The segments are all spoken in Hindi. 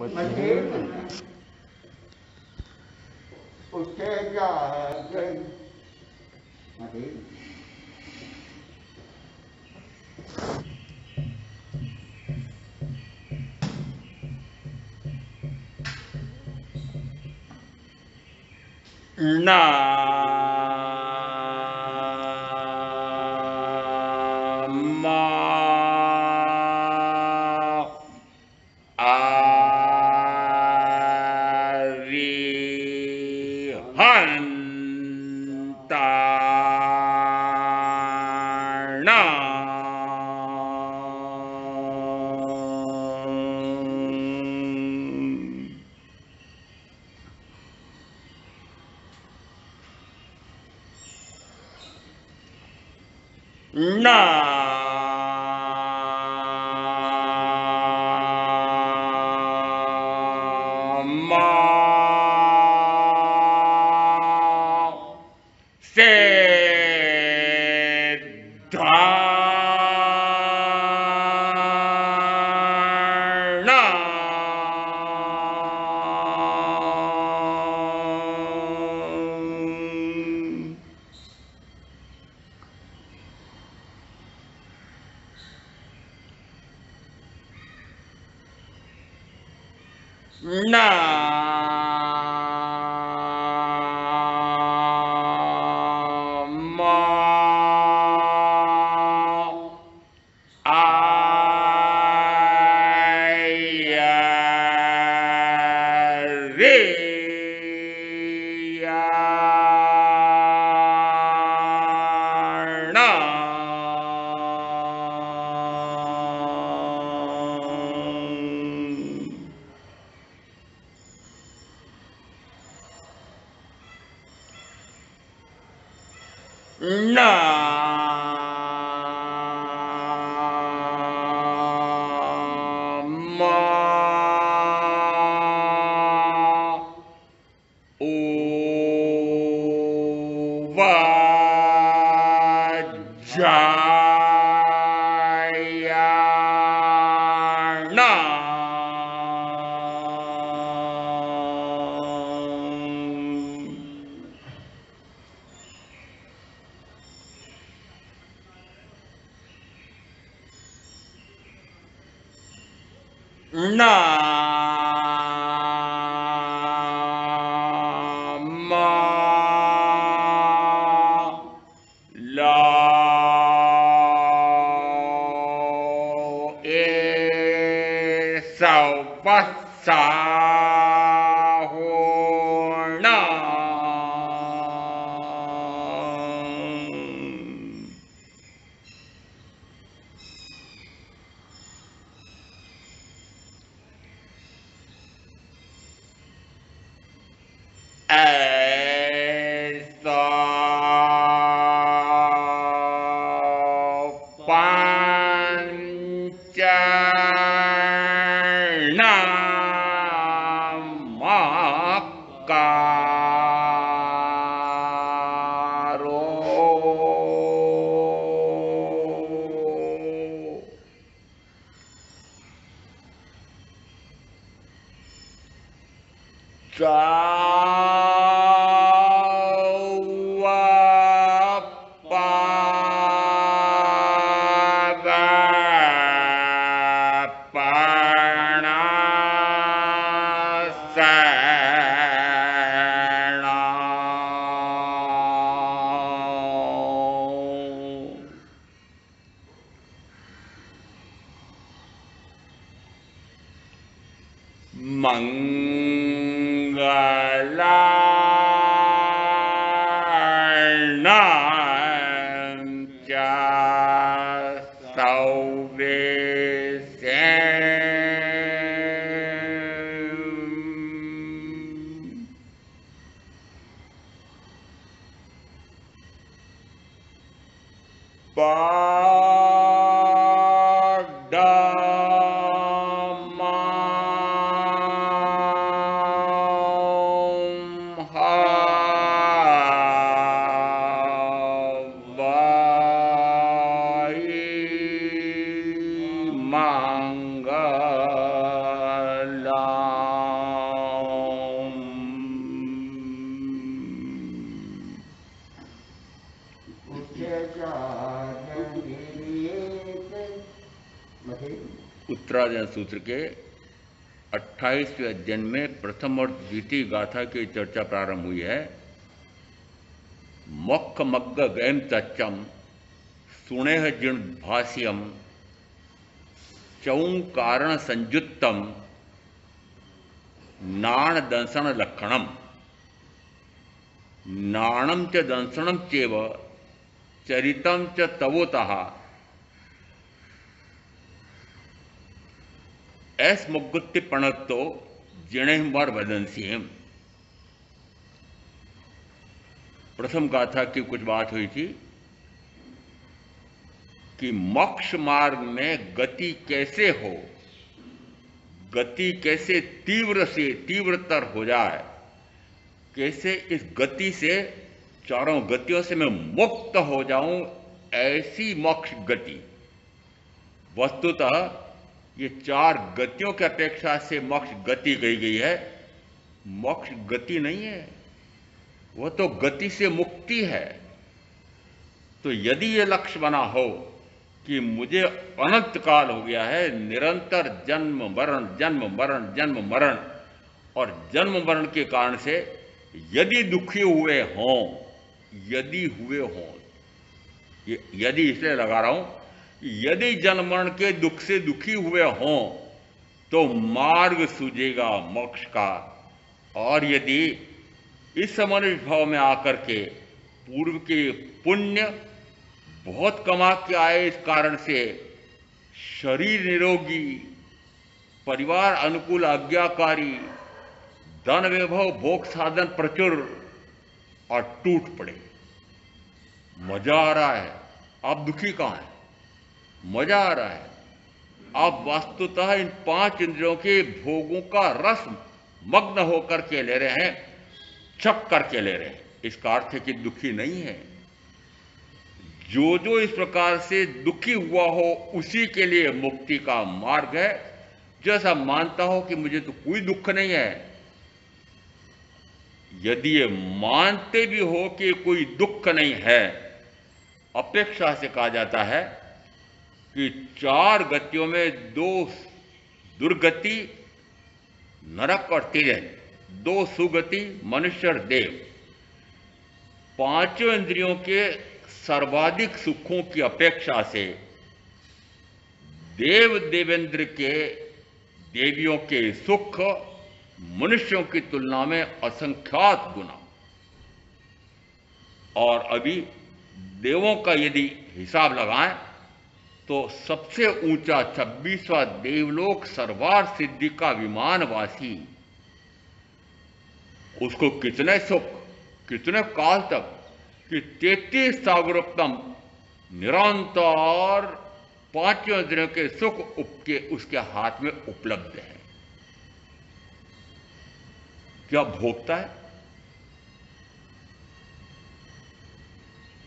Mình hiến ôi che ra trên mà hiến Nam mô A Di Hạnh Nam mô Nam mô A Di Đà Nam mô Nam mô Lo e sầu bát sa hồ na e so pan cha nam ma ca ro Nam cha sâu về xem Ba đa ma vai mangala उत्तरायण सूत्र के 28वें अध्ययन में प्रथम और द्वितीय गाथा की चर्चा प्रारंभ हुई है। मक्ख मग्ग गैम तच्चम सुनेह जिण भाष्यम चौं कारण संयुक्तम नाण दंसन लक्षणम नाणम च दंसनम चेव चरितम च तवोतः ऐस मुग्गुत्ति पणत्तो जिणेह मर वदंसीम। प्रथम गाथा की कुछ बात हुई थी कि मोक्ष मार्ग में गति कैसे हो, गति कैसे तीव्र से तीव्रतर हो जाए, कैसे इस गति से, चारों गतियों से मैं मुक्त हो जाऊं, ऐसी मोक्ष गति। वस्तुतः ये चार गतियों की अपेक्षा से मोक्ष गति कही गई है। मोक्ष गति नहीं है, वह तो गति से मुक्ति है। तो यदि ये लक्ष्य बना हो कि मुझे अनंत काल हो गया है, निरंतर जन्म मरण जन्म मरण जन्म मरण, और जन्म मरण के कारण से यदि दुखी हुए हों, यदि हुए हों, यदि इसलिए लगा रहा हूं, यदि जन्म मरण के दुख से दुखी हुए हों तो मार्ग सूझेगा मोक्ष का। और यदि इस मनुष्य भाव में आकर के पूर्व के पुण्य बहुत कमा के आए, इस कारण से शरीर निरोगी, परिवार अनुकूल आज्ञाकारी, धन वैभव भोग साधन प्रचुर, और टूट पड़े, मजा आ रहा है, आप दुखी कहां हैं? मजा आ रहा है, आप वास्तुतः इन पांच इंद्रियों के भोगों का रस मग्न होकर के ले रहे हैं, चक करके ले रहे हैं। इसका अर्थ है कि दुखी नहीं है। जो जो इस प्रकार से दुखी हुआ हो उसी के लिए मुक्ति का मार्ग है। जैसा मानता हो कि मुझे तो कोई दुख नहीं है, यदि ये मानते भी हो कि कोई दुख नहीं है, अपेक्षा से कहा जाता है कि चार गतियों में दो दुर्गति नरक और तिर्यक, दो सुगति मनुष्य और देव, पांचों इंद्रियों के सर्वाधिक सुखों की अपेक्षा से देव देवेंद्र के देवियों के सुख मनुष्यों की तुलना में असंख्यात गुना। और अभी देवों का यदि हिसाब लगाएं तो सबसे ऊंचा 26वां देवलोक सर्वार सिद्धि का विमानवासी, उसको कितने सुख, कितने काल तक, कि 33 सागरोत्तम निरंतर पांचों इंद्रियों के सुख उसके हाथ में उपलब्ध है। क्या भोगता है?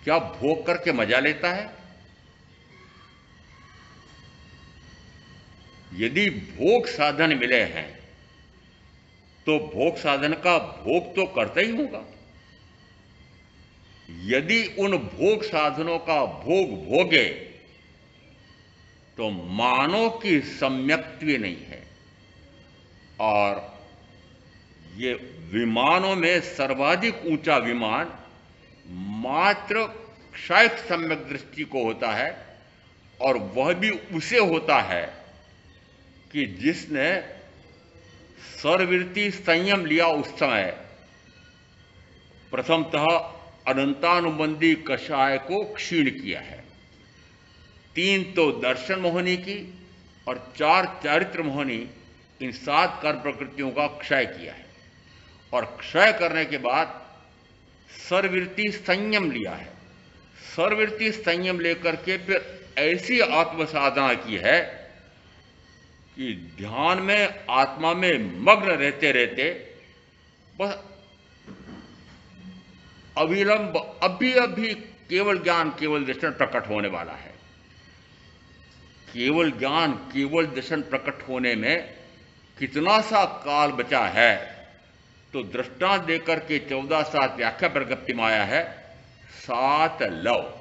क्या भोग करके मजा लेता है? यदि भोग साधन मिले हैं तो भोग साधन का भोग तो करता ही होगा। यदि उन भोग साधनों का भोग भोगे तो मानो कि सम्यक्त्व नहीं है। और ये विमानों में सर्वाधिक ऊंचा विमान मात्र क्षैत सम्यक दृष्टि को होता है, और वह भी उसे होता है कि जिसने सर्ववृत्ति संयम लिया उस समय प्रथमतः अनंतानुबंधी कषाय को क्षीण किया है, 3 तो दर्शन मोहनी की, और 4 चारित्र मोहनी, इन 7 कर्म प्रकृतियों का क्षय किया है। और क्षय करने के बाद सर्ववृत्ति संयम लिया है। सर्ववृत्ति संयम लेकर के फिर ऐसी आत्म साधना की है कि ध्यान में आत्मा में मग्न रहते रहते बस अविलंब अभी अभी केवल ज्ञान केवल दर्शन प्रकट होने वाला है। केवल ज्ञान केवल दर्शन प्रकट होने में कितना सा काल बचा है, तो दृष्टांत देकर के 14 सात व्याख्या प्रज्ञप्ति में आया है 7 लव।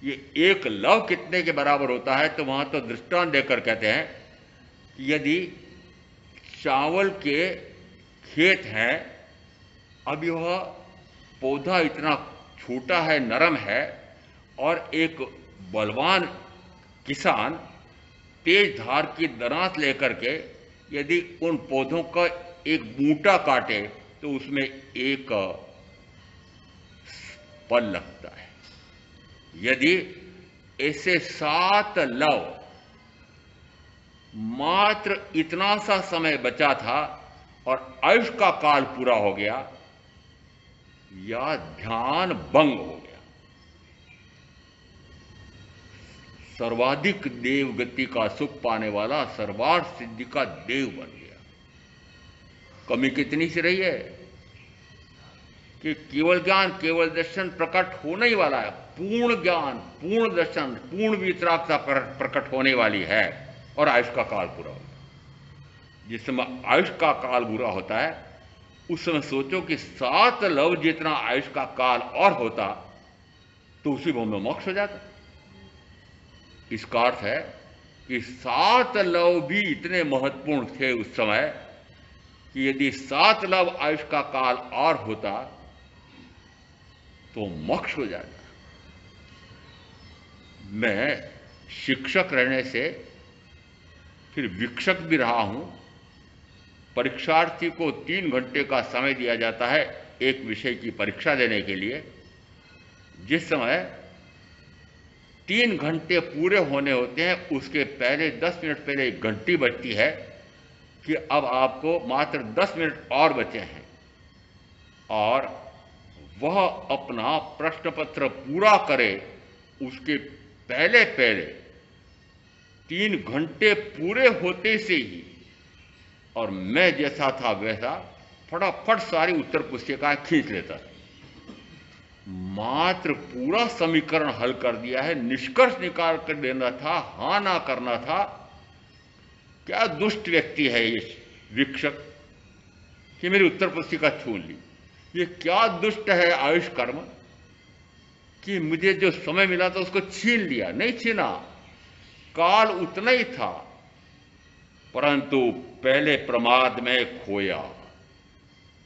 ये एक लव कितने के बराबर होता है, तो वहां तो दृष्टांत देकर कहते हैं कि यदि चावल के खेत हैं, अब यह पौधा इतना छोटा है, नरम है, और एक बलवान किसान तेज धार की दरांत लेकर के यदि उन पौधों का एक बूटा काटे तो उसमें एक पल लगता है। यदि ऐसे 7 लव मात्र इतना सा समय बचा था और आयुष का काल पूरा हो गया, या ध्यान भंग हो गया, सर्वाधिक देव गति का सुख पाने वाला सर्वार्थ सिद्धि का देव बन गया। कमी कितनी सी रही है कि केवल ज्ञान, केवल दर्शन प्रकट होने ही वाला है। पूर्ण ज्ञान, पूर्ण दर्शन, पूर्ण वितरागता प्रकट होने वाली है और आयुष का काल पूरा होता है। जिस समय आयुष का काल पूरा होता है उस समय सोचो कि 7 लव जितना आयुष का काल और होता तो उसी में मोक्ष हो जाता। इसका अर्थ है कि 7 लव भी इतने महत्वपूर्ण थे उस समय कि यदि 7 लव आयुष का काल और होता तो मोक्ष हो जाता। मैं शिक्षक रहने से फिर विक्षक भी रहा हूं। परीक्षार्थी को 3 घंटे का समय दिया जाता है एक विषय की परीक्षा देने के लिए। जिस समय 3 घंटे पूरे होने होते हैं उसके पहले 10 मिनट पहले एक घंटी बजती है कि अब आपको मात्र 10 मिनट और बचे हैं, और वह अपना प्रश्न पत्र पूरा करे उसके पहले पहले 3 घंटे पूरे होते से ही, और मैं जैसा था वैसा फटाफट सारी उत्तर पुस्तिकाएं खींच लेता। मात्र पूरा समीकरण हल कर दिया है, निष्कर्ष निकाल कर देना था, हाँ ना करना था। क्या दुष्ट व्यक्ति है ये विक्षक कि मेरी उत्तर पुस्तिका छून ली। ये क्या दुष्ट है आयुष कर्म कि मुझे जो समय मिला था उसको छीन लिया। नहीं छीना, काल उतना ही था, परंतु पहले प्रमाद में खोया,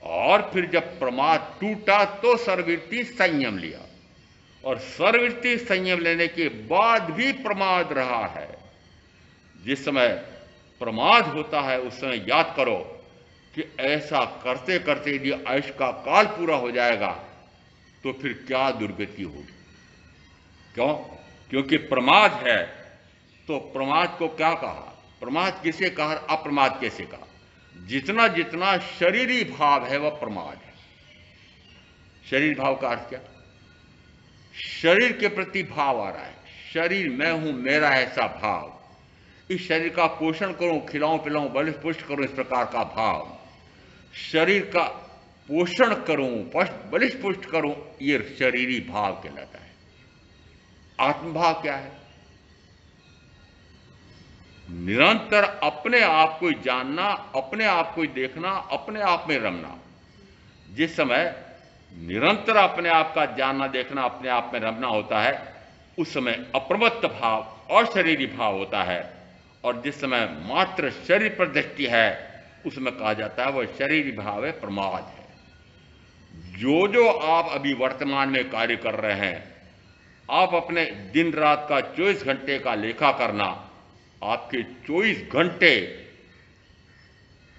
और फिर जब प्रमाद टूटा तो सर्ववृत्ति संयम लिया, और सर्ववृत्ति संयम लेने के बाद भी प्रमाद रहा है। जिस समय प्रमाद होता है उस समय याद करो कि ऐसा करते करते यदि आयुष का काल पूरा हो जाएगा तो फिर क्या दुर्गति होगी। क्यों? क्योंकि प्रमाद है। तो प्रमाद को क्या कहा, प्रमाद किसे कहा, अप्रमाद कैसे कहा। जितना जितना शरीरी भाव है वह प्रमाद है। शरीर भाव का अर्थ क्या? शरीर के प्रति भाव आ रहा है, शरीर मैं हूं, मेरा ऐसा भाव। इस शरीर का पोषण करूं, खिलाऊं पिलाऊं, बलिष्ठ पुष्ट करूं, इस प्रकार का भाव। शरीर का पोषण करूं, बलिष्ठ पुष्ट करूं, ये शरीरी भाव कहलाता है। आत्मभाव क्या है? निरंतर अपने आप को जानना, अपने आप को देखना, अपने आप में रमना। जिस समय निरंतर अपने आप का जानना, देखना, अपने आप में रमना होता है उस समय अप्रमत्त भाव और शरीरी भाव होता है। और जिस समय मात्र शरीर पर दृष्टि है उसमें कहा जाता है वह शरीरी भाव है, प्रमाद है। जो जो आप अभी वर्तमान में कार्य कर रहे हैं, आप अपने दिन रात का 24 घंटे का लेखा करना। आपके 24 घंटे,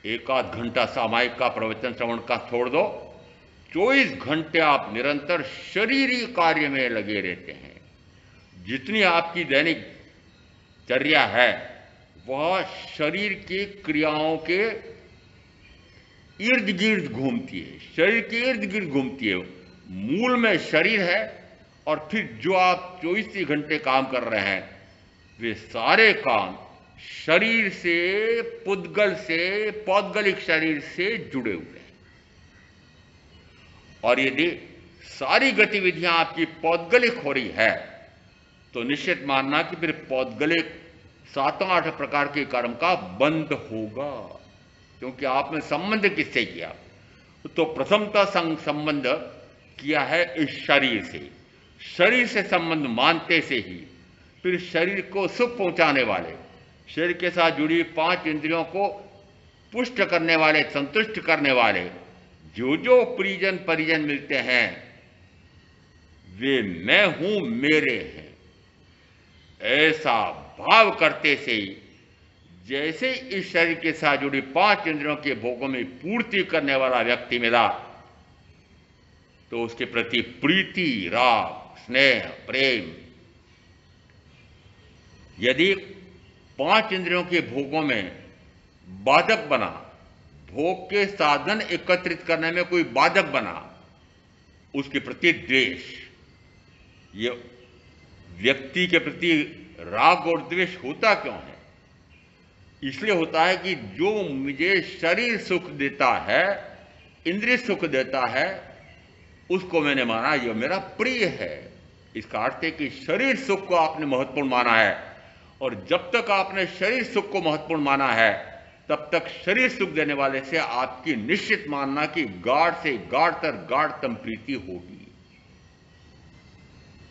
1-8 घंटा सामायिक का प्रवचन श्रवण का छोड़ दो, 24 घंटे आप निरंतर शरीरी कार्य में लगे रहते हैं। जितनी आपकी दैनिक चर्या है वह शरीर की क्रियाओं के इर्द गिर्द घूमती है, शरीर के इर्द गिर्द घूमती है। मूल में शरीर है, और फिर जो आप 24 घंटे काम कर रहे हैं वे सारे काम शरीर से, पुद्गल से, पौद्गलिक शरीर से जुड़े हुए हैं। और यदि सारी गतिविधियां आपकी पौद्गलिक हो रही है तो निश्चित मानना कि फिर पौद्गलिक 7-8 प्रकार के कर्म का बंद होगा। क्योंकि आपने संबंध किससे किया? तो प्रथमतः संबंध किया है इस शरीर से। शरीर से संबंध मानते से ही फिर शरीर को सुख पहुंचाने वाले शरीर के साथ जुड़ी 5 इंद्रियों को पुष्ट करने वाले, संतुष्ट करने वाले जो जो परिजन परिजन मिलते हैं वे मैं हूं, मेरे हैं, ऐसा भाव करते से ही जैसे इस शरीर के साथ जुड़ी 5 इंद्रियों के भोगों में पूर्ति करने वाला व्यक्ति मिला तो उसके प्रति प्रीति, राग, स्नेह, प्रेम, यदि 5 इंद्रियों के भोगों में बाधक बना, भोग के साधन एकत्रित करने में कोई बाधक बना, उसके प्रति द्वेष, ये व्यक्ति के प्रति राग और द्वेष होता क्यों है? इसलिए होता है कि जो मुझे शरीर सुख देता है, इंद्रिय सुख देता है, उसको मैंने माना ये मेरा प्रिय है। इसका अर्थ है कि शरीर सुख को आपने महत्वपूर्ण माना है, और जब तक आपने शरीर सुख को महत्वपूर्ण माना है तब तक शरीर सुख देने वाले से आपकी निश्चित मानना कि गाढ़ से गाढ़तर गाढ़तम प्रीति होगी।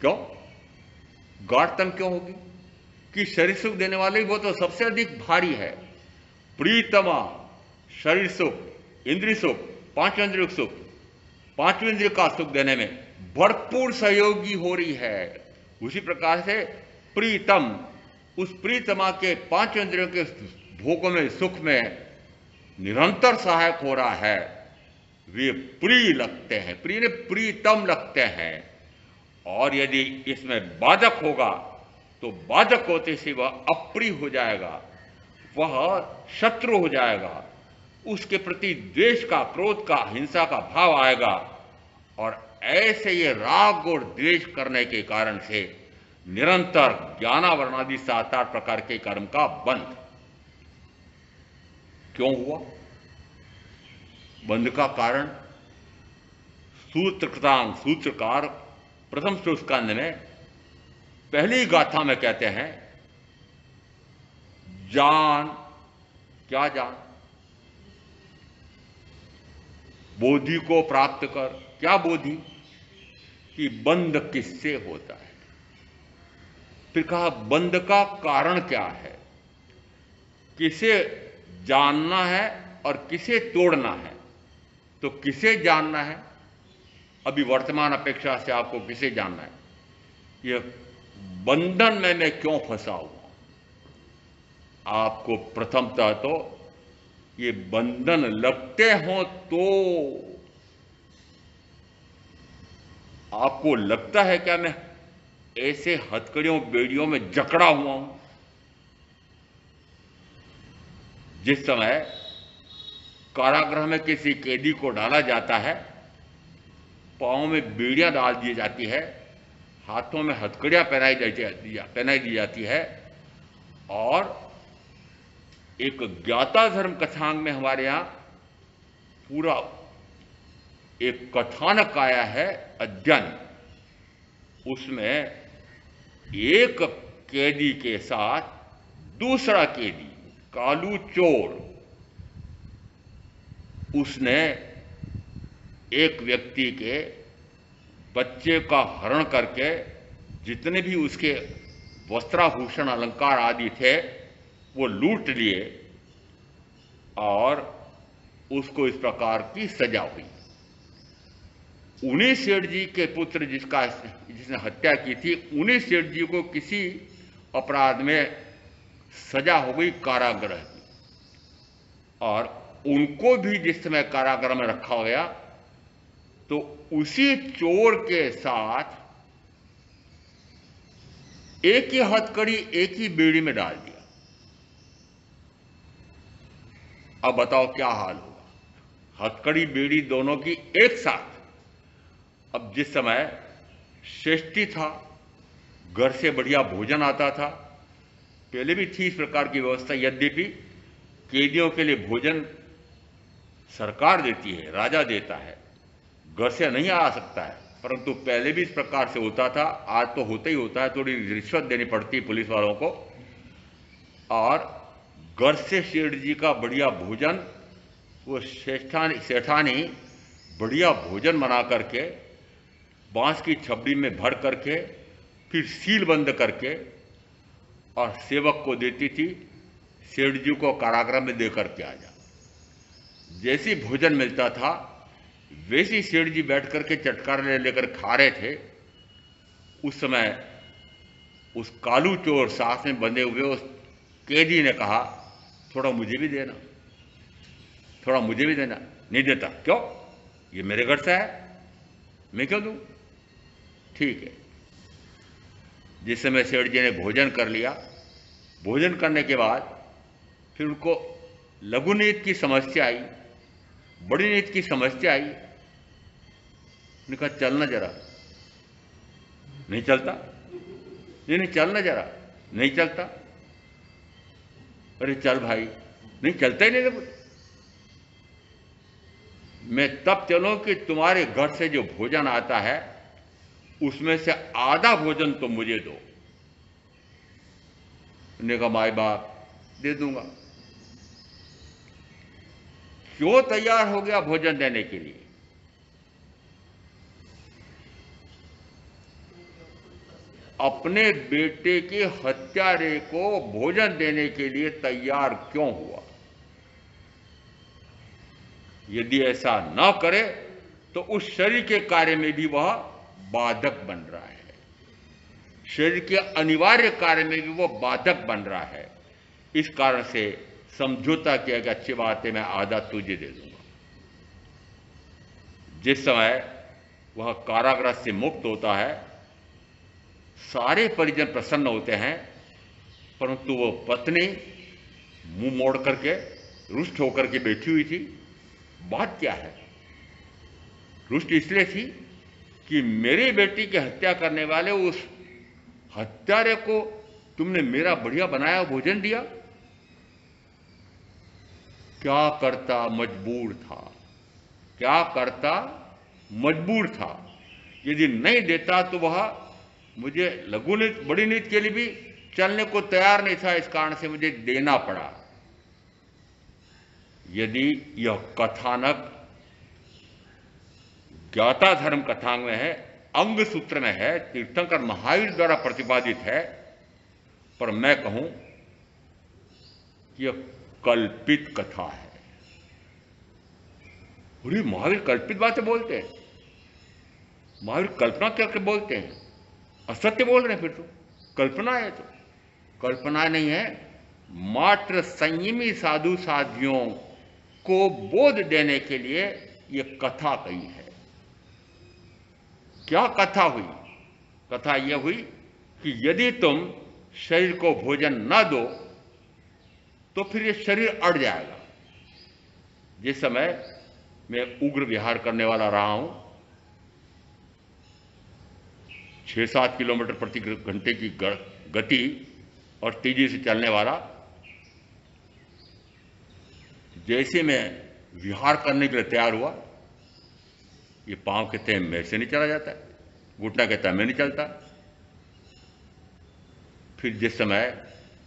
क्यों गाढ़तम क्यों होगी? कि शरीर सुख देने वाले वो तो सबसे अधिक भारी है। प्रीतमा शरीर सुख, इंद्रिय सुख, 5 इंद्रिय सुख, 5 इंद्रिय का सुख देने में भरपूर सहयोगी हो रही है। उसी प्रकार से प्रीतम, उस प्रीतमा के 5 इंद्रियों के भोगों में, सुख में निरंतर सहायक हो रहा है। वे प्रिय लगते हैं, प्रिय ने प्रीतम लगते हैं। और यदि इसमें बाधक होगा तो बाधक होते से वह अप्रिय हो जाएगा, वह शत्रु हो जाएगा, उसके प्रति द्वेष का, क्रोध का, हिंसा का भाव आएगा। और ऐसे ये राग और द्वेष करने के कारण से निरंतर ज्ञानावरणादि 7-8 प्रकार के कर्म का बंध क्यों हुआ? बंध का कारण सूत्रकार प्रथम स्कंद में पहली गाथा में कहते हैं, जान, क्या जान? बोधि को प्राप्त कर। क्या बोधि? कि बंध किससे होता है। फिर कहा बंध का कारण क्या है, किसे जानना है और किसे तोड़ना है। तो किसे जानना है? अभी वर्तमान अपेक्षा से आपको किसे जानना है? यह बंधन में मैं क्यों फंसा हुआ? आपको प्रथमतः तो ये बंधन लगते हो तो आपको लगता है क्या मैं ऐसे हथकड़ियों बेड़ियों में जकड़ा हुआ हूं? जिस समय कारागृह में किसी कैदी को डाला जाता है, पांव में बेड़ियां डाल दी जाती है, हाथों में हथकड़ियां पहनाई दी जाती है, और एक ज्ञाता धर्म कथांग में हमारे यहां पूरा एक कथानक आया है, अध्ययन। उसमें एक कैदी के साथ दूसरा कैदी कालू चोर, उसने एक व्यक्ति के बच्चे का हरण करके जितने भी उसके वस्त्राभूषण अलंकार आदि थे वो लूट लिए, और उसको इस प्रकार की सजा हुई। उन्हीं सेठ जी के पुत्र जिसने हत्या की थी, उन्हीं सेठ जी को किसी अपराध में सजा हो गई कारागृह की, और उनको भी जिस समय कारागृह में रखा गया तो उसी चोर के साथ एक ही हथकड़ी एक ही बेड़ी में डाल दिया। अब बताओ क्या हाल होगा? हथकड़ी बेड़ी दोनों की एक साथ। अब जिस समय श्रेष्ठी था, घर से बढ़िया भोजन आता था, पहले भी थी इस प्रकार की व्यवस्था, यद्यपि कैदियों के लिए भोजन सरकार देती है, राजा देता है, घर से नहीं आ सकता है, परंतु पहले भी इस प्रकार से होता था। आज तो होता ही होता है, थोड़ी रिश्वत देनी पड़ती है पुलिस वालों को, और घर से सेठ जी का बढ़िया भोजन, वो सेठानी बढ़िया भोजन बना करके बांस की छबड़ी में भर करके फिर सील बंद करके और सेवक को देती थी, सेठ जी को कारागृह में देकर के आ जा। जैसी भोजन मिलता था वैसी सेठ जी बैठ करके चटकार लेकर खा रहे थे। उस समय उस कालू चोर साथ में बंधे हुए उस कैदी ने कहा, थोड़ा मुझे भी देना, थोड़ा मुझे भी देना। नहीं देता। क्यों? ये मेरे घर से है, मैं क्यों दूं? ठीक है। जिस समय सेठ जी ने भोजन कर लिया, भोजन करने के बाद फिर उनको लघु नीति की समस्या आई, बड़ी नीति की समस्या आई। उन्होंने कहा चलना जरा। नहीं चलता। नहीं चलना जरा। नहीं चलता। अरे चल भाई। नहीं चलता ही नहीं। बोले मैं तब चलूं कि तुम्हारे घर से जो भोजन आता है उसमें से आधा भोजन तो मुझे दो। उन्होंने कहा माई बाप दे दूंगा। क्यों तैयार हो गया भोजन देने के लिए? अपने बेटे के हत्यारे को भोजन देने के लिए तैयार क्यों हुआ? यदि ऐसा न करे तो उस शरीर के कार्य में भी वह बाधक बन रहा है। शरीर के अनिवार्य कार्य में भी वो बाधक बन रहा है। इस कारण से समझौता किया कि अच्छी बात है, मैं आधा तुझे दे दूंगा। जिस समय वह कारागृह से मुक्त होता है, सारे परिजन प्रसन्न होते हैं, परंतु वो पत्नी मुंह मोड़ करके रुष्ट होकर के बैठी हुई थी। बात क्या है? रुष्ट इसलिए थी कि मेरी बेटी की हत्या करने वाले उस हत्यारे को तुमने मेरा बढ़िया बनाया भोजन दिया। क्या करता मजबूर था, क्या करता मजबूर था। यदि नहीं देता तो वह मुझे लघु नीति बड़ी नीति के लिए भी चलने को तैयार नहीं था। इस कारण से मुझे देना पड़ा। यदि यह कथानक ज्ञाता धर्म कथांग में है, अंग सूत्र में है, तीर्थंकर महावीर द्वारा प्रतिपादित है, पर मैं कहूं कि यह कल्पित कथा है। पूरी महावीर कल्पित बातें बोलते हैं। महावीर कल्पना करके बोलते हैं। असत्य बोल रहे हैं फिर तो। कल्पना है तो कल्पना नहीं है, मात्र संयमी साधु साधियों को बोध देने के लिए यह कथा कही है। क्या कथा हुई? कथा यह हुई कि यदि तुम शरीर को भोजन न दो तो फिर यह शरीर अड़ जाएगा। जिस समय मैं उग्र विहार करने वाला रहा हूं, 6-7 किलोमीटर प्रति घंटे की गति और तेजी से चलने वाला, जैसे मैं विहार करने के लिए तैयार हुआ, ये पांव कहते हैं मेरे से नहीं चला जाता, घुटना कहता है मैं नहीं चलता। फिर जिस समय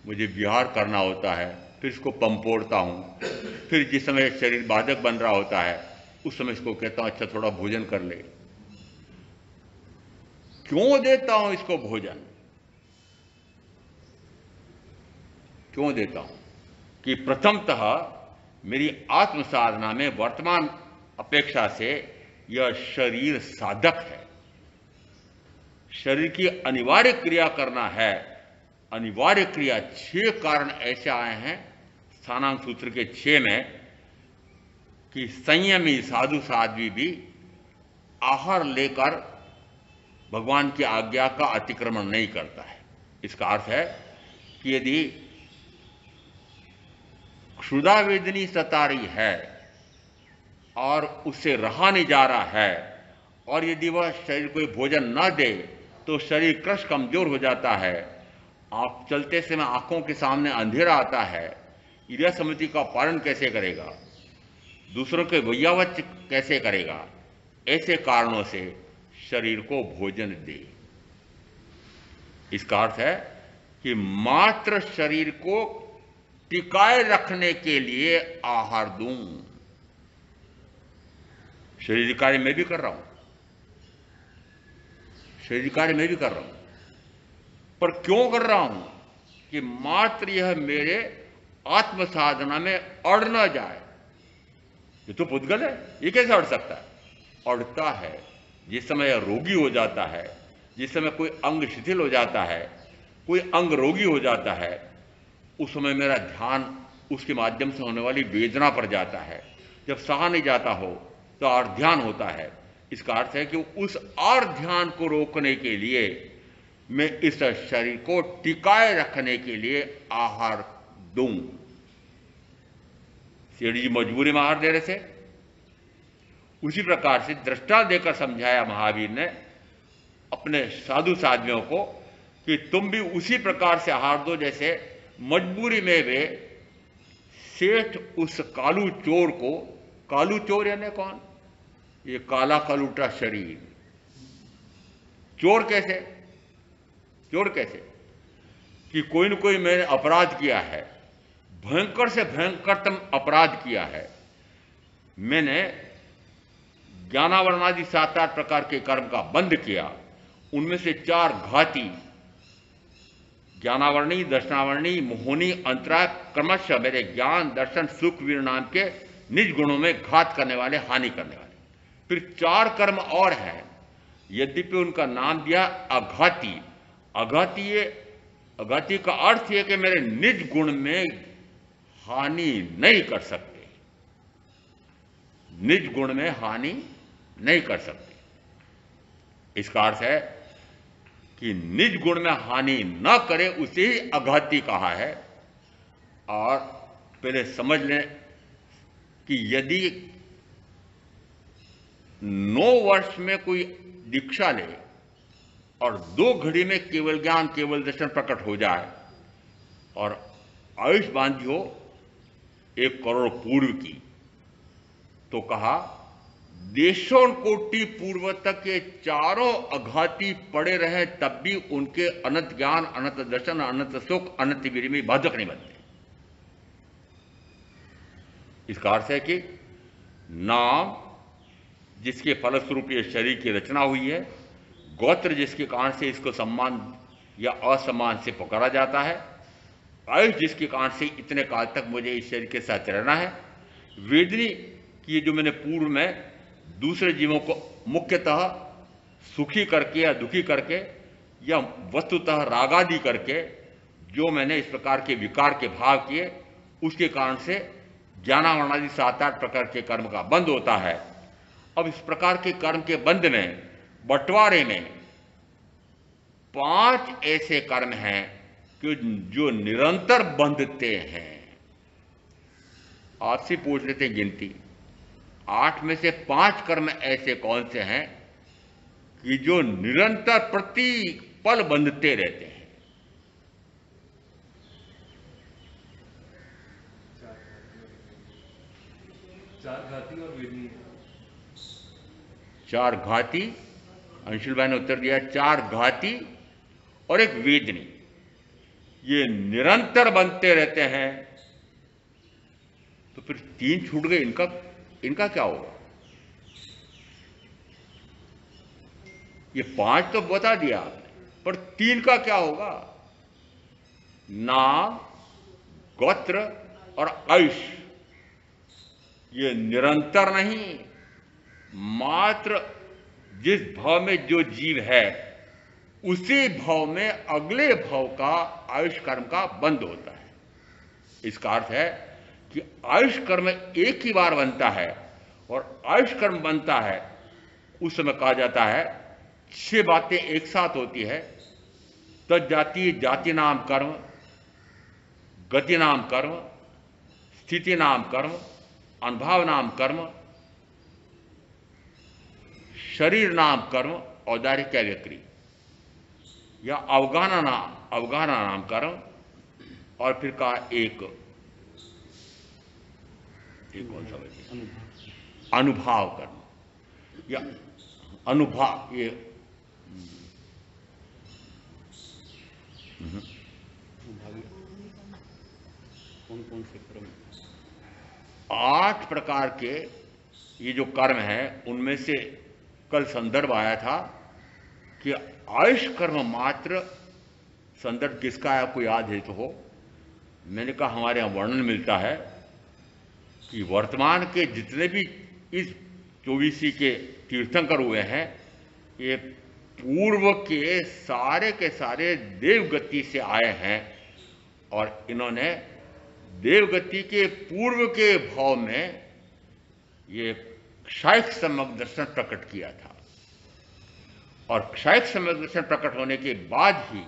मुझे विहार करना होता है, फिर इसको पंपोड़ता हूं। फिर जिस समय शरीर बाधक बन रहा होता है, उस समय इसको कहता हूं अच्छा थोड़ा भोजन कर ले। क्यों देता हूं इसको भोजन? क्यों देता हूं कि प्रथमतः मेरी आत्म साधना में वर्तमान अपेक्षा से यह शरीर साधक है। शरीर की अनिवार्य क्रिया करना है। अनिवार्य क्रिया 6 कारण ऐसे आए हैं स्थानांत सूत्र के 6 में कि संयमी साधु साध्वी भी आहार लेकर भगवान की आज्ञा का अतिक्रमण नहीं करता है। इसका अर्थ है कि यदि क्षुधा वेदनी सता रही है और उससे रहा नहीं जा रहा है, और यदि वह शरीर को भोजन न दे तो शरीर क्रश कमजोर हो जाता है। आप चलते समय आंखों के सामने अंधेरा आता है, इरिया समिति का पालन कैसे करेगा, दूसरों के वैयावच कैसे करेगा? ऐसे कारणों से शरीर को भोजन दे। इसका अर्थ है कि मात्र शरीर को टिकाए रखने के लिए आहार दूं। शरीर कार्य मैं भी कर रहा हूं, शरीर कार्य मैं भी कर रहा हूं, पर क्यों कर रहा हूं? कि मात्र यह मेरे आत्म साधना में अड़ न जाए। ये तो पुद्गल है, ये कैसे अड़ सकता है? अड़ता है जिस समय रोगी हो जाता है, जिस समय कोई अंग शिथिल हो जाता है, कोई अंग रोगी हो जाता है, उस समय मेरा ध्यान उसके माध्यम से होने वाली वेदना पर जाता है। जब सहा नहीं जाता हो तो आर्ध्यान होता है। इसका अर्थ है कि उस आर्ध्यान को रोकने के लिए मैं इस शरीर को टिकाए रखने के लिए आहार दूं। सेठ जी मजबूरी में आहार दे रहे थे, उसी प्रकार से दृष्टा देकर समझाया महावीर ने अपने साधु साध्वियों को कि तुम भी उसी प्रकार से आहार दो जैसे मजबूरी में वे सेठ उस कालू चोर को, कालू चोर यानी कौन? ये काला कलूटा शरीर। चोर कैसे? चोर कैसे कि कोई न कोई मैंने अपराध किया है, भयंकर से भयंकरतम अपराध किया है, मैंने ज्ञानावरणादि 7-8 प्रकार के कर्म का बंध किया, उनमें से 4 घाती, ज्ञानावरणी, दर्शनावरणी, मोहनी, अंतराय, क्रमशः मेरे ज्ञान, दर्शन, सुख, वीर नाम के निज गुणों में घात करने वाले, हानि करने वाले। फिर 4 कर्म और हैं, यद्यपि उनका नाम दिया अघाती। अघाती का अर्थ यह कि मेरे निज गुण में हानि नहीं कर सकते, निज गुण में हानि नहीं कर सकते। इसका अर्थ है कि निज गुण में हानि न करे, उसे ही अघाती कहा है। और पहले समझ लें कि यदि 9 वर्ष में कोई दीक्षा ले और 2 घड़ी में केवल ज्ञान, केवल दर्शन प्रकट हो जाए और आयुष बांधी हो 1 करोड़ पूर्व की, तो कहा देशों कोटि पूर्व तक ये चारों अघाती पड़े रहे तब भी उनके अनंत ज्ञान, अनंत दर्शन, अनंत सुख, अनंत वीर में बाधक नहीं बनते। इसका अर्थ है कि नाम जिसके फलस्वरूप ये शरीर की रचना हुई है, गोत्र जिसके कारण से इसको सम्मान या असम्मान से पुकारा जाता है, आयुष जिसके कारण से इतने काल तक मुझे इस शरीर के साथ रहना है, वेदनी की जो मैंने पूर्व में दूसरे जीवों को मुख्यतः सुखी करके या दुखी करके या वस्तुतः रागादि करके जो मैंने इस प्रकार के विकार के भाव किए, उसके कारण से ज्ञानावरणादि 7-8 प्रकार के कर्म का बंध होता है। अब इस प्रकार के कर्म के बंध में, बंटवारे में 5 ऐसे कर्म हैं कि जो निरंतर बंधते हैं। आपसे पूछ लेते हैं गिनती, 8 में से 5 कर्म ऐसे कौन से हैं कि जो निरंतर प्रति पल बंधते रहते हैं? 4 घाती और वेदनी। 4 घाती, अंशुल भाई ने उत्तर दिया 4 घाती और एक वेदनी, ये निरंतर बनते रहते हैं। तो फिर 3 छूट गए, इनका क्या होगा? ये 5 तो बता दिया आपने, पर 3 का क्या होगा? नाम, गोत्र और आयुष, ये निरंतर नहीं, मात्र जिस भाव में जो जीव है उसी भाव में अगले भाव का आयुष कर्म का बंध होता है। इसका अर्थ है कि आयुष कर्म एक ही बार बनता है, और आयुष कर्म बनता है उस समय कहा जाता है 6 बातें एक साथ होती है। तज्जाति जाति नाम कर्म, गति नाम कर्म, स्थिति नाम कर्म, अनुभव नाम कर्म, शरीर नाम कर्म, औदार्य व्यक्ति या अवगाना नाम कर्म, और फिर कहा एक कौन सा बचे? अनुभाव कर्म या अनुभव। ये कौन से कर्म? 8 प्रकार के ये जो कर्म हैं, उनमें से कल संदर्भ आया था कि आयुष कर्म मात्र, संदर्भ किसका है आपको याद है तो हो, मैंने कहा हमारे यहाँ वर्णन मिलता है कि वर्तमान के जितने भी इस 24 के तीर्थंकर हुए हैं, ये पूर्व के सारे देवगति से आए हैं और इन्होंने देवगति के पूर्व के भाव में ये क्षायिक सम्यक दर्शन प्रकट किया था। और क्षायिक सम्यक दर्शन प्रकट होने के बाद ही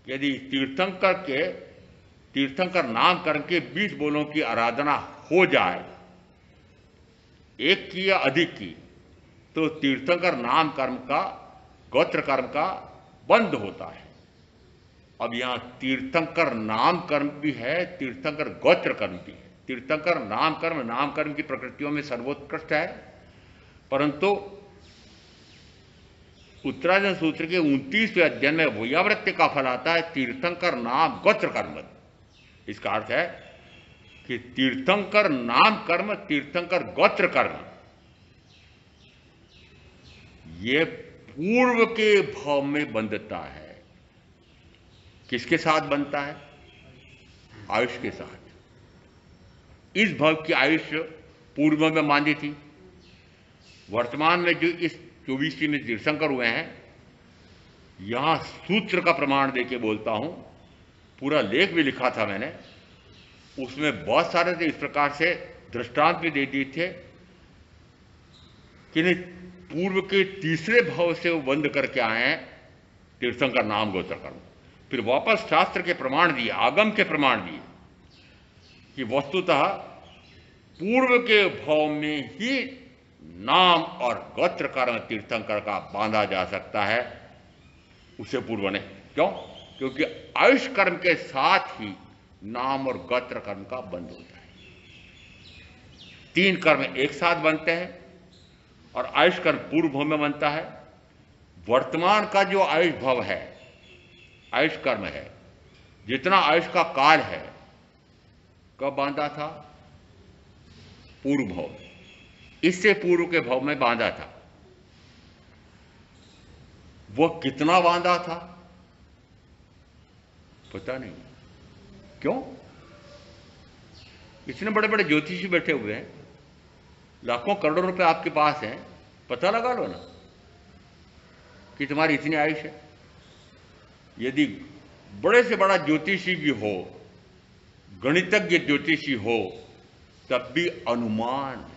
यदि तीर्थंकर नाम कर्म के 20 बोलों की आराधना हो जाए, एक की या अधिक की, तो तीर्थंकर नाम कर्म का, गोत्र कर्म का बंद होता है। अब यहां तीर्थंकर नाम कर्म भी है, तीर्थंकर गोत्र कर्म भी है। तीर्थंकर नाम कर्म की प्रकृतियों में सर्वोत्कृष्ट है, परंतु उत्तरार्जुन सूत्र के 29वें अध्ययन में वैयावृत्ति का फल आता है तीर्थंकर नाम गोत्र कर्म। इसका अर्थ है कि तीर्थंकर नाम कर्म, तीर्थंकर गोत्र कर्म, ये पूर्व के भाव में बंधता है। किसके साथ बनता है? आयुष के साथ। इस भाव की आयुष पूर्व में बांधी थी। वर्तमान में जो इस 24 में तीर्थंकर हुए हैं, यहां सूत्र का प्रमाण देके बोलता हूं, पूरा लेख भी लिखा था मैंने, उसमें बहुत सारे इस प्रकार से दृष्टांत भी दे दिए थे कि पूर्व के तीसरे भाव से वो बंद करके आए हैं तीर्थंकर नाम गोत्र कर्म। फिर वापस शास्त्र के प्रमाण दिए, आगम के प्रमाण दिए कि वस्तुतः पूर्व के भाव में ही नाम और गोत्र कर्म तीर्थंकर का बांधा जा सकता है, उसे पूर्व ने। क्यों? क्योंकि आयुष कर्म के साथ ही नाम और गोत्र कर्म का बंध होता है। 3 कर्म एक साथ बनते हैं और आयुष कर्म पूर्व भाव में बनता है। वर्तमान का जो आयुष भाव है, आयुष कर्म है, जितना आयुष का काल है, कब बांधा था? पूर्व भाव में। इससे पूर्व के भाव में बांधा था। वो कितना बांधा था पता नहीं। क्यों? इतने बड़े बड़े ज्योतिषी बैठे हुए हैं, लाखों करोड़ों रुपए आपके पास हैं, पता लगा लो ना कि तुम्हारी इतनी आयुष है। यदि बड़े से बड़ा ज्योतिषी भी हो, गणितज्ञ ज्योतिषी हो, तब भी अनुमान है।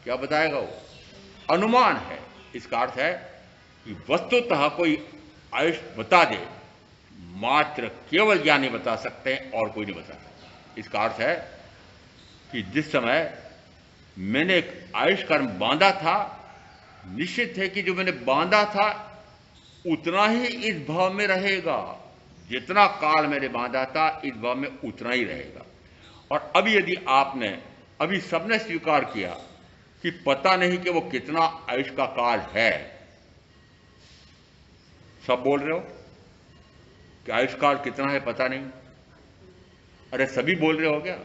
क्या बताएगा वो? अनुमान है। इसका अर्थ है कि वस्तुतः कोई आयुष बता दे, मात्र केवल ज्ञानी बता सकते हैं और कोई नहीं बता सकता। इसका अर्थ है कि जिस समय मैंने एक आयुष कर्म बांधा था, निश्चित है कि जो मैंने बांधा था उतना ही इस भाव में रहेगा। जितना काल मैंने बांधा था इस भाव में उतना ही रहेगा। और अभी यदि आपने, अभी सबने स्वीकार किया कि पता नहीं कि वो कितना आयुष का काल है, सब बोल रहे हो कि आयुष काल कितना है पता नहीं। अरे सभी बोल रहे हो क्या?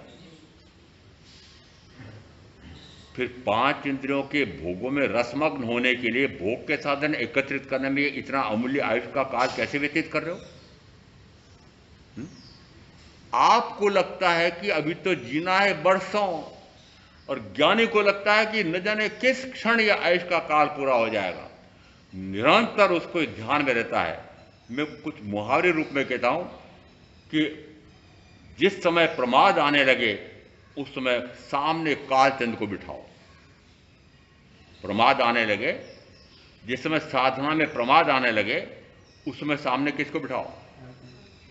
फिर 5 इंद्रियों के भोगों में रसमग्न होने के लिए भोग के साधन एकत्रित करने में इतना अमूल्य आयुष का काल कैसे व्यतीत कर रहे हो? आपको लगता है कि अभी तो जीना है बरसों, और ज्ञानी को लगता है कि न जाने किस क्षण यह आयुष का काल पूरा हो जाएगा। निरंतर उसको ध्यान में रहता है। मैं कुछ मुहावरे रूप में कहता हूं कि जिस समय प्रमाद आने लगे उस समय सामने कालचंद को बिठाओ। प्रमाद आने लगे, जिस समय साधना में प्रमाद आने लगे उस समय सामने किसको बिठाओ?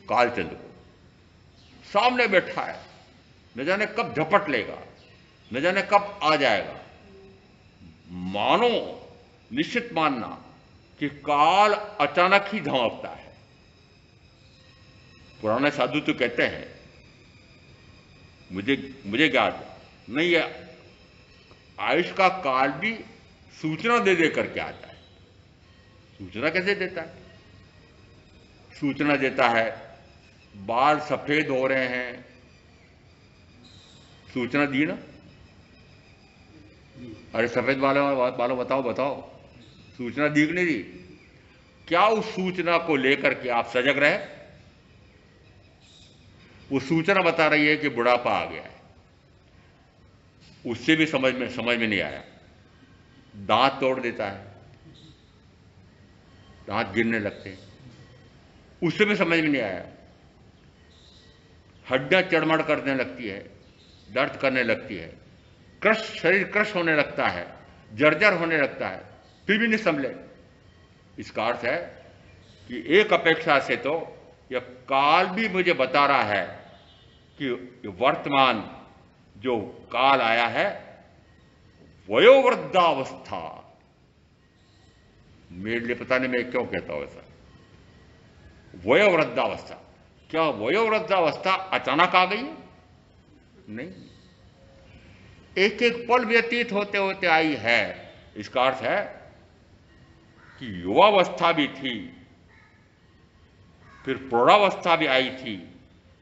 कालचंद को। सामने बैठा है, न जाने कब झपट लेगा, न जाने कब आ जाएगा। मानो, निश्चित मानना कि काल अचानक ही धमकता है। पुराने साधु तो कहते हैं, मुझे ज्ञात नहीं है, आयुष का काल भी सूचना दे दे करके आता है। सूचना कैसे देता है? सूचना देता है बाल सफेद हो रहे हैं, सूचना दी ना? अरे सफेद बालों बताओ, सूचना दी कि नहीं दी? क्या उस सूचना को लेकर के आप सजग रहे? वो सूचना बता रही है कि बुढ़ापा आ गया है, उससे भी समझ में नहीं आया। दांत तोड़ देता है, दांत गिरने लगते हैं, उससे भी समझ में नहीं आया। हड्डियां चढ़मड़ करने लगती है, दर्द करने लगती है, शरीर क्रश होने लगता है, जर्जर होने लगता है, फिर भी नहीं संभले। इसका अर्थ है कि एक अपेक्षा से तो यह काल भी मुझे बता रहा है कि वर्तमान जो काल आया है वयोवृद्धावस्था, मेरे लिए पता नहीं मैं क्यों कहता हूं ऐसा, वयोवृद्धावस्था। क्या वयोवृद्धावस्था अचानक आ गई? नहीं, एक एक पल व्यतीत होते होते आई है। इसका अर्थ है कि युवावस्था भी थी, फिर प्रौढ़ावस्था भी आई थी,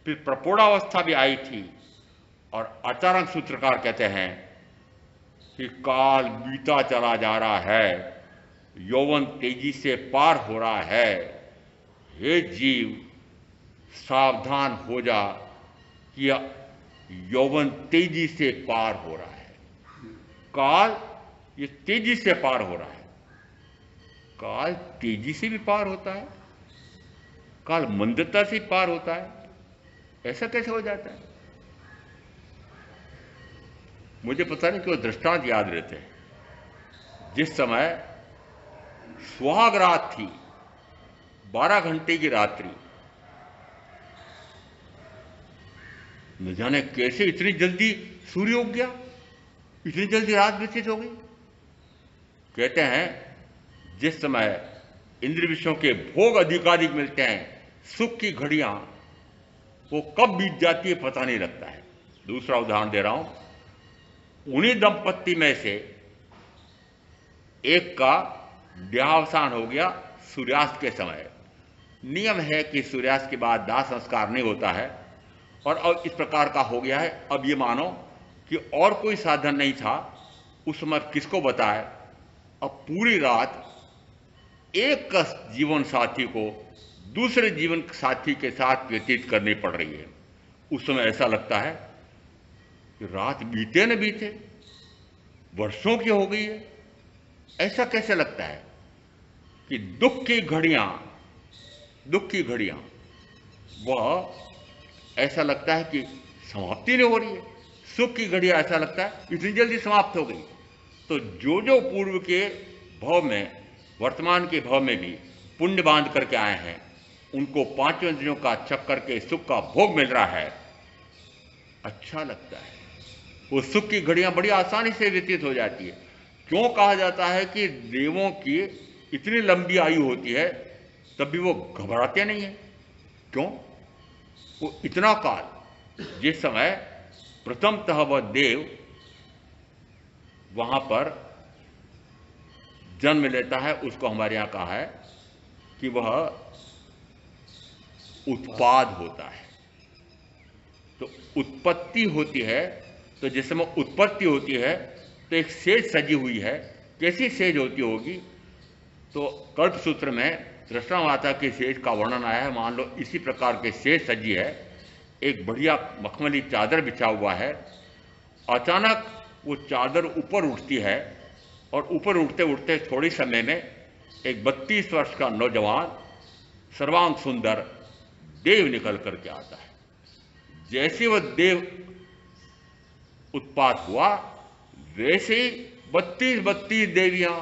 फिर प्रपौढ़ावस्था भी आई थी, और अचानक सूत्रकार कहते हैं कि काल बीता चला जा रहा है, यौवन तेजी से पार हो रहा है। हे जीव, सावधान हो जा कि यौवन तेजी से पार हो रहा है। काल ये तेजी से पार हो रहा है। काल तेजी से भी पार होता है, काल मंदता से पार होता है, ऐसा कैसे हो जाता है? मुझे पता नहीं क्यों दृष्टांत याद रहते हैं। जिस समय सुहाग रात थी, 12 घंटे की रात्रि, न जाने कैसे इतनी जल्दी सूर्य उग गया, इतनी जल्दी रात व्यतीत हो गई। कहते हैं जिस समय इंद्र विषयों के भोग अधिकाधिक मिलते हैं, सुख की घड़ियां वो कब बीत जाती है पता नहीं लगता है। दूसरा उदाहरण दे रहा हूं। उन्हीं दंपत्ति में से एक का देहावसान हो गया सूर्यास्त के समय। नियम है कि सूर्यास्त के बाद दाह संस्कार नहीं होता है, और अब इस प्रकार का हो गया है। अब ये मानो कि और कोई साधन नहीं था, उस समय किसको बताए? अब पूरी रात एक जीवन साथी को दूसरे जीवन साथी के साथ व्यतीत करनी पड़ रही है। उस समय ऐसा लगता है कि रात बीते न बीते वर्षों की हो गई है। ऐसा कैसे लगता है कि दुख की घड़ियां वह ऐसा लगता है कि समाप्ति नहीं हो रही है। सुख की घड़ियां ऐसा लगता है इतनी जल्दी समाप्त हो गई। तो जो जो पूर्व के भाव में, वर्तमान के भाव में भी पुण्य बांध करके आए हैं, उनको पांचों इंद्रियों का चक्कर के सुख का भोग मिल रहा है, अच्छा लगता है। वो सुख की घड़ियां बड़ी आसानी से व्यतीत हो जाती है। क्यों कहा जाता है कि देवों की इतनी लंबी आयु होती है तब भी वो घबराते नहीं है? क्यों? वो इतना काल, जिस समय प्रथमतः वह देव वहां पर जन्म लेता है, उसको हमारे यहां कहा है कि वह उत्पाद होता है। तो उत्पत्ति होती है, तो जिस समय उत्पत्ति होती है तो एक सेज सजी हुई है। कैसी सेज होती होगी? तो कल्पसूत्र में दृष्टा माता की सेज का वर्णन आया है। मान लो इसी प्रकार के सेज सजी है, एक बढ़िया मखमली चादर बिछा हुआ है। अचानक वो चादर ऊपर उठती है, और ऊपर उठते उठते थोड़ी समय में एक 32 वर्ष का नौजवान सर्वांग सुंदर देव निकल करके आता है। जैसे वह देव उत्पात हुआ, वैसे ही 32 देवियां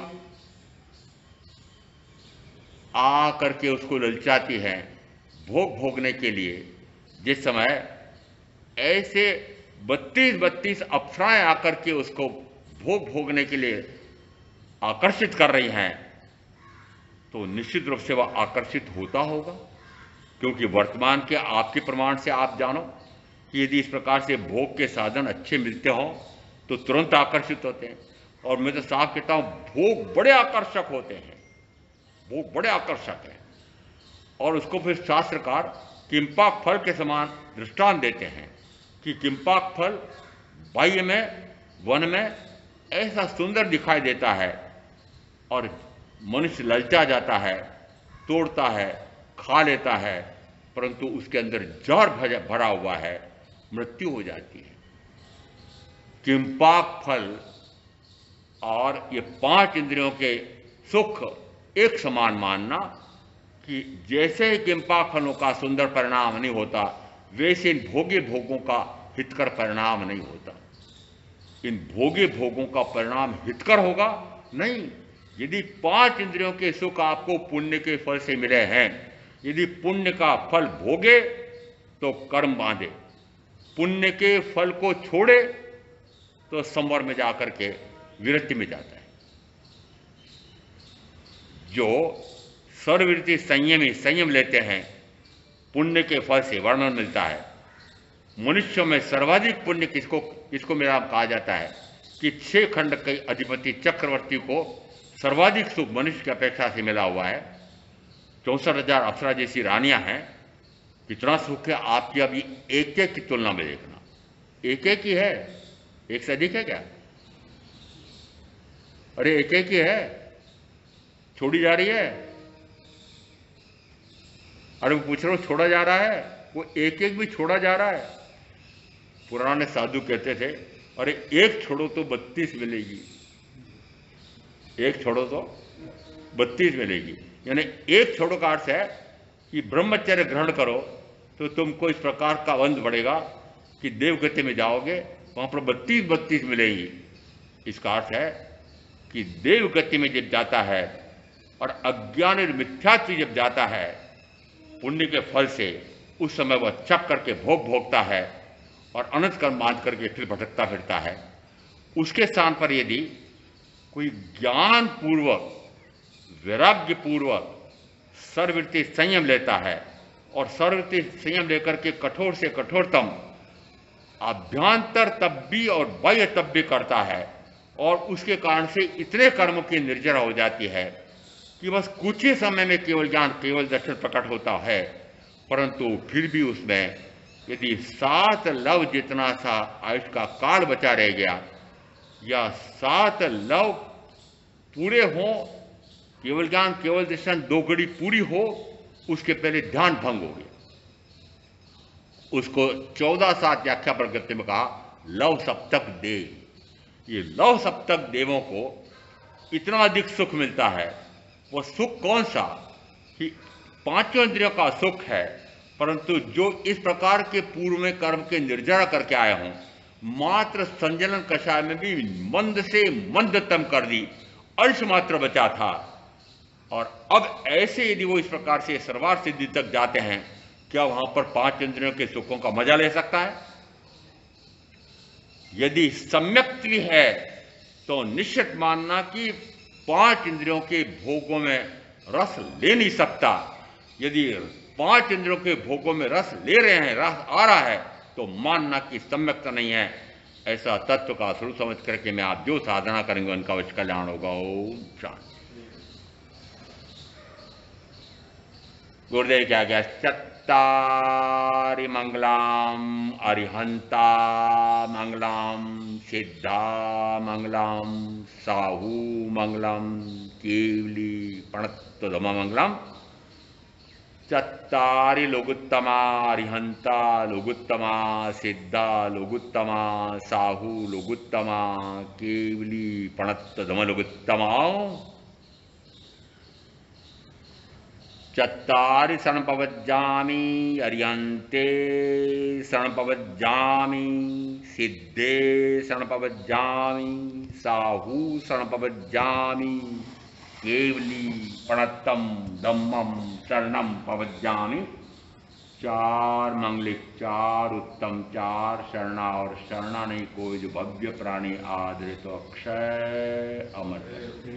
आ करके उसको ललचाती हैं भोग भोगने के लिए। जिस समय ऐसे 32 अप्सराएं आकर के उसको भोग भोगने के लिए आकर्षित कर रही हैं, तो निश्चित रूप से वह आकर्षित होता होगा। क्योंकि वर्तमान के आपके प्रमाण से आप जानो कि यदि इस प्रकार से भोग के साधन अच्छे मिलते हों तो तुरंत आकर्षित होते हैं। और मैं तो साफ कहता हूं, भोग बड़े आकर्षक होते हैं, भोग बड़े आकर्षक हैं। और उसको फिर शास्त्रकार किंपाक फल के समान दृष्टांत देते हैं कि किंपाक फल बाह्य में, वन में ऐसा सुंदर दिखाई देता है, और मनुष्य ललचा जाता है, तोड़ता है, खा लेता है, परंतु उसके अंदर जहर भरा हुआ है, मृत्यु हो जाती है। किंपाक फल और ये 5 इंद्रियों के सुख एक समान मानना कि जैसे ही किंपाक फलों का सुंदर परिणाम नहीं होता, वैसे इन भोगी भोगों का हितकर परिणाम नहीं होता। इन भोगी भोगों का परिणाम हितकर होगा नहीं। यदि 5 इंद्रियों के सुख आपको पुण्य के फल से मिले हैं, यदि पुण्य का फल भोगे तो कर्म बांधे, पुण्य के फल को छोड़े तो संवर में जाकर के विरक्ति में जाता है। जो सर्ववृत्ति संयमी संयम लेते हैं, पुण्य के फल से वर्णन मिलता है। मनुष्यों में सर्वाधिक पुण्य इसको मेरा कहा जाता है कि 6 खंड के अधिपति चक्रवर्ती को सर्वाधिक सुख मनुष्य की अपेक्षा से मिला हुआ है। 64,000 अप्सरा जैसी रानियां हैं, कितना सुख है आपकी अभी एक एक की तुलना में देखना। एक एक ही है, एक से अधिक है क्या? अरे एक एक ही है, छोड़ी जा रही है। अरे वो पूछ रहा हूं छोड़ा जा रहा है, वो एक एक भी छोड़ा जा रहा है। पुराने साधु कहते थे अरे एक छोड़ो तो 32 मिलेगी, एक छोड़ो तो 32 मिलेगी। यानी एक छोड़ो का अर्थ है कि ब्रह्मचर्य ग्रहण करो तो तुमको इस प्रकार का बंध बढ़ेगा कि देवगति में जाओगे, वहां पर 32 मिलेगी। इसका अर्थ है कि देवगति में जब जाता है और अज्ञान और मिथ्यात्व जब जाता है पुण्य के फल से, उस समय वह चक करके भोगता है और अनंत कर्म बांध करके फिर भटकता फिरता है। उसके स्थान पर यदि कोई ज्ञान पूर्वक वैराग्य पूर्वक सर्ववृत्ति संयम लेता है और सर्ववृत्ति संयम लेकर के कठोर से कठोरतम अभ्यंतर तब्बी और बाह्य तब्बी करता है, और उसके कारण से इतने कर्मों की निर्जरा हो जाती है कि बस कुछ ही समय में केवल ज्ञान केवल दर्शन प्रकट होता है, परंतु फिर भी उसमें यदि 7 लव जितना सा आयुष का काल बचा रह गया या 7 लव पूरे हों, केवल ज्ञान केवल दर्शन 2 घड़ी पूरी हो, उसके पहले ध्यान भंग हो गया। उसको 14 व्याख्या प्रकृति में कहा लव सप्तक देव। ये लव सप्तक देवों को इतना अधिक सुख मिलता है। वो सुख कौन सा कि 5 इंद्रियों का सुख है, परंतु जो इस प्रकार के पूर्व में कर्म के निर्जरा करके आए हों, मात्र संजलन कषाय में भी मंद से मंदतम कर दी, अंश मात्र बचा था, और अब ऐसे यदि वो इस प्रकार से सर्वार्थ सिद्धि तक जाते हैं, क्या वहां पर 5 इंद्रियों के सुखों का मजा ले सकता है? यदि सम्यक भी है तो निश्चित मानना कि 5 इंद्रियों के भोगों में रस ले नहीं सकता। यदि 5 इंद्रियों के भोगों में रस ले रहे हैं, रस आ रहा है, तो मानना कि सम्यकता नहीं है। ऐसा तत्व का स्वरूप समझ करके मैं आप जो साधना करेंगे उनका अवश्य कल्याण होगा। ओम शांति। गुरुदेव क्या गया? चत्तारि मंगलाम अरिहंता मंगलाम सिद्धा मंगलाम साहू मंगलम केवली प्रणतोधम मंगलम। चत्तारि लोगुत्तमा अरिहंता लोगुत्तमा सिद्धा लोगुत्तमा साहू लोगुत्तमा केवली प्रणतोधम लोगुत्तमा। चत्तारि शरणपवज्जामि अरिहन्ते शरणपवज्जामि सिद्धे शरणपवज्जामि साहू शरणपवज्जामि केवली प्रणतम धम्मम शरणम पवज्जामि। 4 मंगलिक, 4 उत्तम, 4 शरणा, और शरणा नहीं कोई जो भव्य प्राणी आदरे तो अक्षय अमर है।